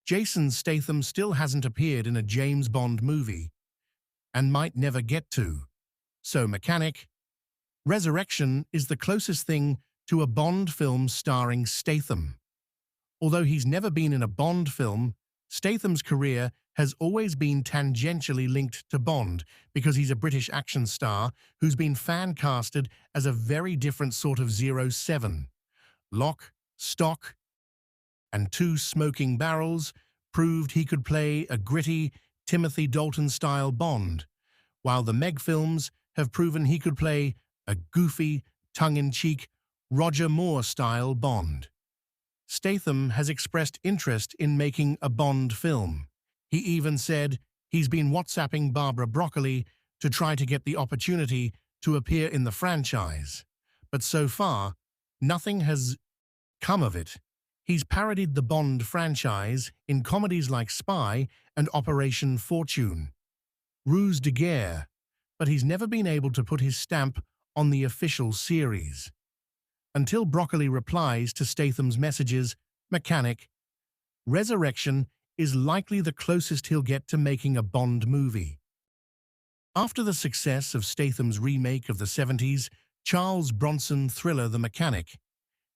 Jason Statham still hasn't appeared in a James Bond movie, and might never get to. So Mechanic, Resurrection is the closest thing to a Bond film starring Statham. Although he's never been in a Bond film, Statham's career has always been tangentially linked to Bond because he's a British action star who's been fan-casted as a very different sort of 07. Lock, Stock, and Two Smoking Barrels proved he could play a gritty, Timothy Dalton-style Bond, while the Meg films have proven he could play a goofy, tongue-in-cheek, Roger Moore-style Bond. Statham has expressed interest in making a Bond film. He even said he's been WhatsApping Barbara Broccoli to try to get the opportunity to appear in the franchise. But so far, nothing has come of it. He's parodied the Bond franchise in comedies like Spy and Operation Fortune, Ruse de Guerre, but he's never been able to put his stamp on the official series. Until Broccoli replies to Statham's messages, Mechanic, Resurrection is likely the closest he'll get to making a Bond movie. After the success of Statham's remake of the 70s Charles Bronson thriller The Mechanic,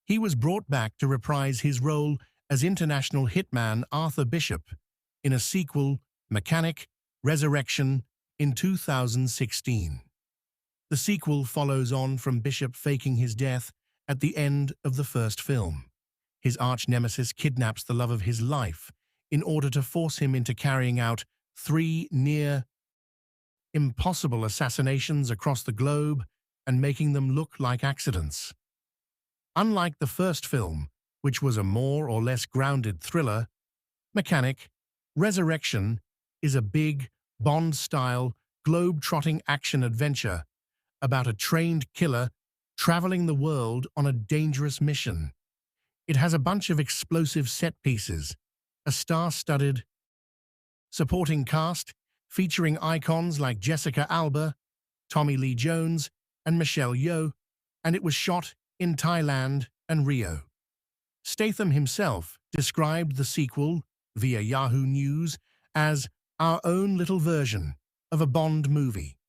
he was brought back to reprise his role as international hitman Arthur Bishop in a sequel, Mechanic, Resurrection, in 2016. The sequel follows on from Bishop faking his death at the end of the first film. His arch-nemesis kidnaps the love of his life in order to force him into carrying out 3 near-impossible assassinations across the globe and making them look like accidents. Unlike the first film, which was a more or less grounded thriller, Mechanic, Resurrection is a big, Bond-style, globe-trotting action-adventure about a trained killer traveling the world on a dangerous mission. It has a bunch of explosive set pieces, a star-studded supporting cast featuring icons like Jessica Alba, Tommy Lee Jones, and Michelle Yeoh, and it was shot in Thailand and Rio. Statham himself described the sequel via Yahoo News as our own little version of a Bond movie.